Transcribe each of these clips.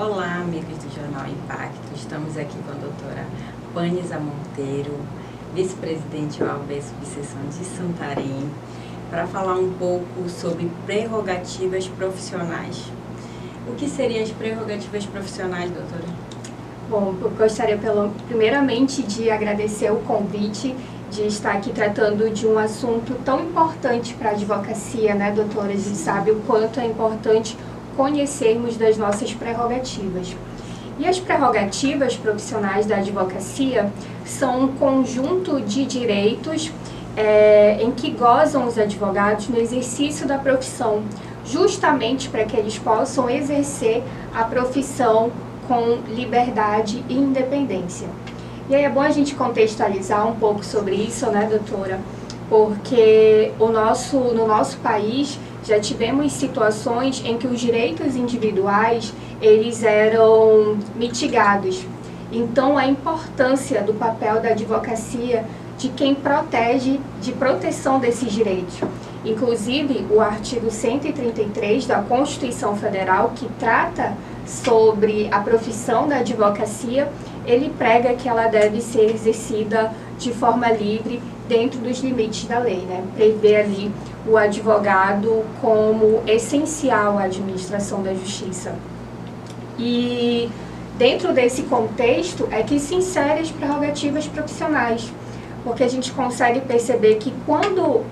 Olá, amigos do Jornal Impacto. Estamos aqui com a doutora Pânisa Monteiro, vice-presidente OAB Subseção de Santarém, para falar um pouco sobre prerrogativas profissionais. O que seriam as prerrogativas profissionais, doutora? Bom, eu gostaria primeiramente de agradecer o convite de estar aqui tratando de um assunto tão importante para a advocacia, né, doutora? A gente sabe o quanto é importante conhecermos das nossas prerrogativas. E as prerrogativas profissionais da advocacia são um conjunto de direitos em que gozam os advogados no exercício da profissão, justamente para que eles possam exercer a profissão com liberdade e independência. E aí é bom a gente contextualizar um pouco sobre isso, né, doutora? Porque no nosso país já tivemos situações em que os direitos individuais eles eram mitigados. Então a importância do papel da advocacia de quem protege, de proteção desses direitos. Inclusive o artigo 133 da Constituição Federal, que trata sobre a profissão da advocacia, ele prega que ela deve ser exercida de forma livre dentro dos limites da lei, né? Prevê ali o advogado como essencial à administração da justiça. E dentro desse contexto é que se inserem as prerrogativas profissionais, porque a gente consegue perceber que quando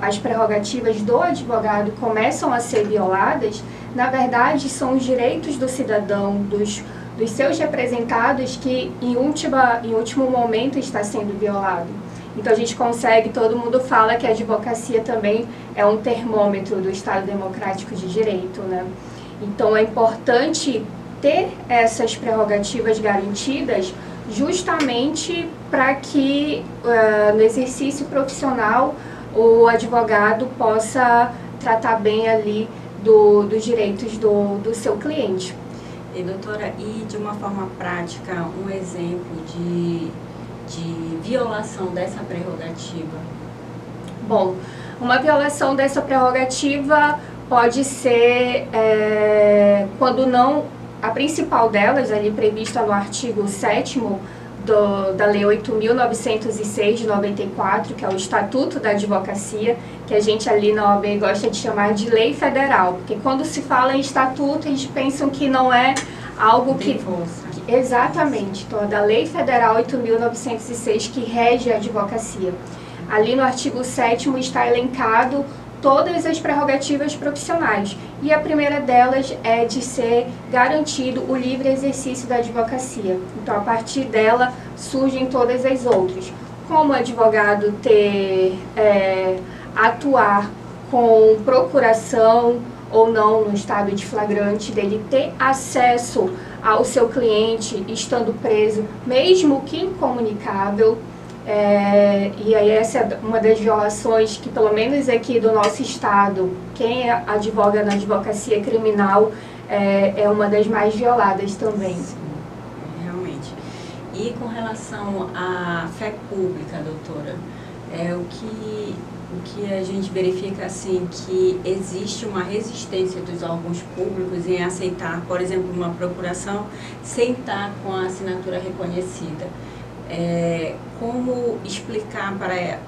as prerrogativas do advogado começam a ser violadas, na verdade são os direitos do cidadão, dos seus representados que em último momento está sendo violado. Então a gente consegue, todo mundo fala que a advocacia também é um termômetro do Estado Democrático de Direito, né? Então é importante ter essas prerrogativas garantidas justamente para que no exercício profissional o advogado possa tratar bem ali dos direitos do seu cliente. E doutora, e de uma forma prática, um exemplo de violação dessa prerrogativa? Bom, uma violação dessa prerrogativa pode ser quando não, a principal delas, ali prevista no artigo 7º da Lei 8.906 de 94, que é o Estatuto da Advocacia, que a gente ali na OAB gosta de chamar de lei federal, porque quando se fala em estatuto, eles pensam que não é algo que... Exatamente, então é da Lei Federal 8.906 que rege a advocacia. Ali no artigo 7º está elencado todas as prerrogativas profissionais, e a primeira delas é de ser garantido o livre exercício da advocacia. Então, a partir dela, surgem todas as outras, como o advogado atuar com procuração ou não no estado de flagrante, dele ter acesso ao seu cliente estando preso, mesmo que incomunicável. E aí essa é uma das violações que, pelo menos aqui do nosso estado, quem advoga na advocacia criminal é uma das mais violadas também. Sim, realmente. E com relação à fé pública, doutora, o que a gente verifica assim, que existe uma resistência dos órgãos públicos em aceitar, por exemplo, uma procuração sem estar com a assinatura reconhecida. Como explicar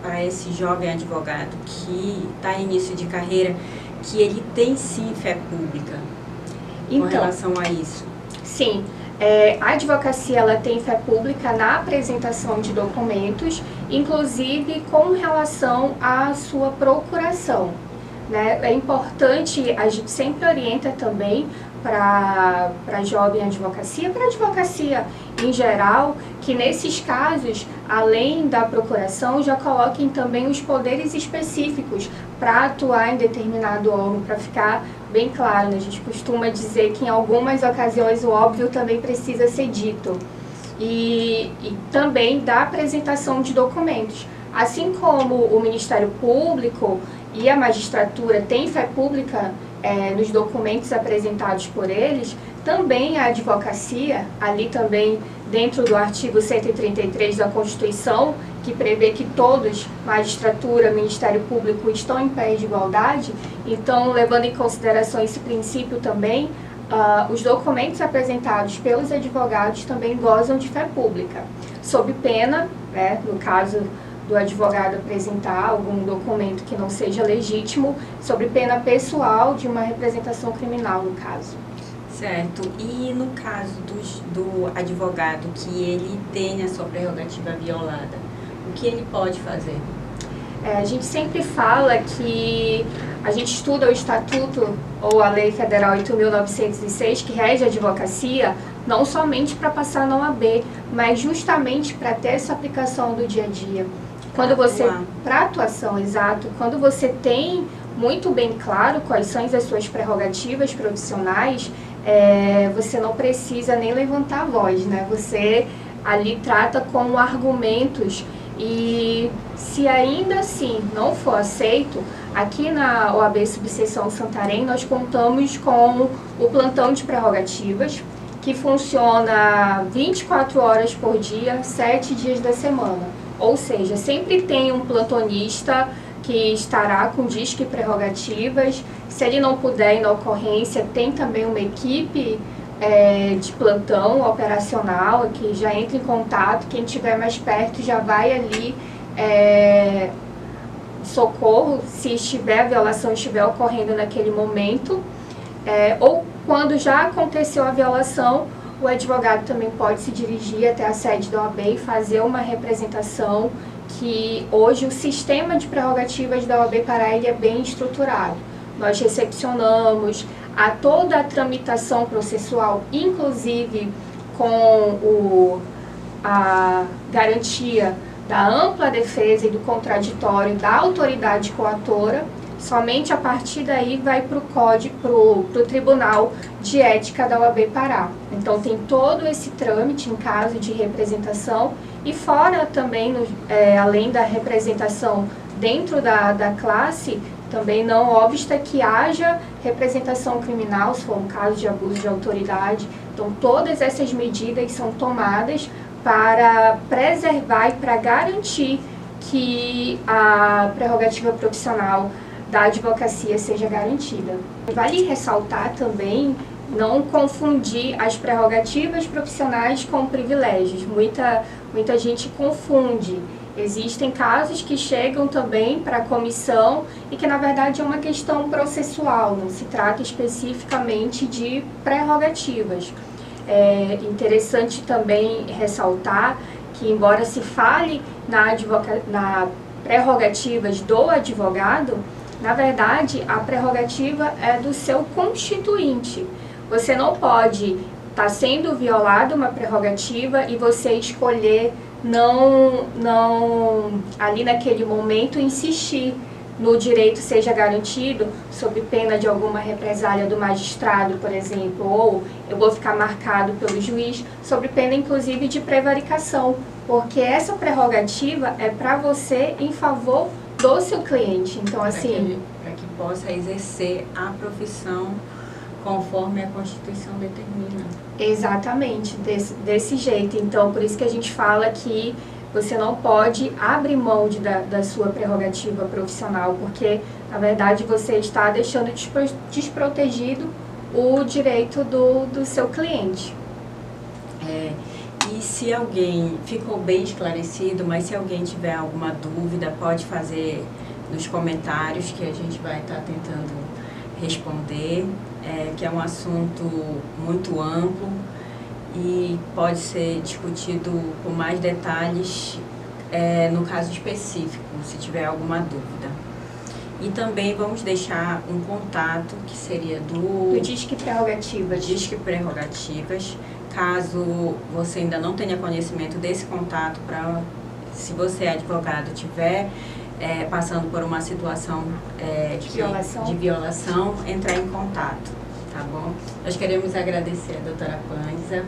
para esse jovem advogado que está em início de carreira que ele tem sim fé pública com relação a isso? Sim, a advocacia ela tem fé pública na apresentação de documentos, inclusive com relação à sua procuração, né? É importante, a gente sempre orienta também para a jovem advocacia, para a advocacia em geral, que nesses casos, além da procuração, já coloquem também os poderes específicos para atuar em determinado órgão, para ficar bem claro, né? A gente costuma dizer que em algumas ocasiões o óbvio também precisa ser dito. E também da apresentação de documentos. Assim como o Ministério Público e a magistratura têm fé pública nos documentos apresentados por eles, também a advocacia, ali também dentro do artigo 133 da Constituição, que prevê que todos, magistratura, Ministério Público, estão em pé de igualdade. Então, levando em consideração esse princípio também, os documentos apresentados pelos advogados também gozam de fé pública, sob pena, né, no caso do advogado apresentar algum documento que não seja legítimo, sob pena pessoal de uma representação criminal, no caso. Certo. E no caso do advogado que ele tenha a sua prerrogativa violada, o que ele pode fazer? A gente sempre fala que a gente estuda o Estatuto ou a Lei Federal 8.906, que rege a advocacia, não somente para passar na OAB, mas justamente para ter essa aplicação do dia a dia. Para atuação, exato, quando você tem muito bem claro quais são as suas prerrogativas profissionais, você não precisa nem levantar a voz, né? Você ali trata com argumentos. E se ainda assim não for aceito, aqui na OAB Subseção Santarém nós contamos com o plantão de prerrogativas, que funciona 24 horas por dia, 7 dias da semana. Ou seja, sempre tem um plantonista que estará com disque prerrogativas. Se ele não puder ir na ocorrência, tem também uma equipe de plantão operacional que já entra em contato. Quem estiver mais perto já vai ali socorro se a violação estiver ocorrendo naquele momento, ou quando já aconteceu a violação, o advogado também pode se dirigir até a sede da OAB e fazer uma representação, que hoje o sistema de prerrogativas da OAB Pará ele é bem estruturado. Nós recepcionamos toda a tramitação processual, inclusive com a garantia da ampla defesa e do contraditório da autoridade coatora. Somente a partir daí vai para o Tribunal de Ética da OAB Pará. Então tem todo esse trâmite em caso de representação e fora também, além da representação dentro da classe, também não obsta que haja representação criminal, se for um caso de abuso de autoridade. Então todas essas medidas são tomadas para preservar e para garantir que a prerrogativa profissional da advocacia seja garantida. Vale ressaltar também não confundir as prerrogativas profissionais com privilégios. Muita gente confunde. Existem casos que chegam também para a comissão e que na verdade é uma questão processual, não se trata especificamente de prerrogativas. É interessante também ressaltar que, embora se fale na prerrogativas do advogado, na verdade, a prerrogativa é do seu constituinte. Você não pode estar sendo violada uma prerrogativa e você escolher não ali naquele momento insistir no direito seja garantido sob pena de alguma represália do magistrado, por exemplo, ou eu vou ficar marcado pelo juiz, sob pena inclusive de prevaricação, porque essa prerrogativa é para você em favor do seu cliente. Então, assim, para que possa exercer a profissão conforme a Constituição determina. Exatamente, desse jeito. Então, por isso que a gente fala que você não pode abrir mão da sua prerrogativa profissional, porque, na verdade, você está deixando desprotegido o direito do seu cliente. E se alguém ficou bem esclarecido, mas se alguém tiver alguma dúvida, pode fazer nos comentários que a gente vai estar tentando responder, que é um assunto muito amplo e pode ser discutido com mais detalhes no caso específico, se tiver alguma dúvida. E também vamos deixar um contato que seria do Disque Prerrogativas. Disque Prerrogativas. Caso você ainda não tenha conhecimento desse contato, se você é advogado estiver passando por uma situação de violação, entrar em contato, tá bom? Nós queremos agradecer a doutora Panza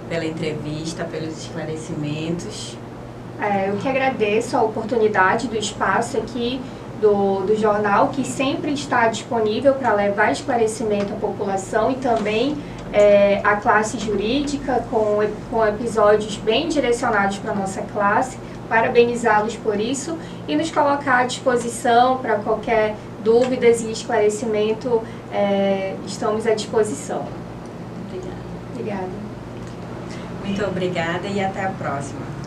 pela entrevista, pelos esclarecimentos. Eu que agradeço a oportunidade do espaço aqui do jornal, que sempre está disponível para levar esclarecimento à população e também a classe jurídica, com episódios bem direcionados para a nossa classe. Parabenizá-los por isso e nos colocar à disposição para qualquer dúvidas e esclarecimento, estamos à disposição. Obrigada. Obrigada. Muito obrigada e até a próxima.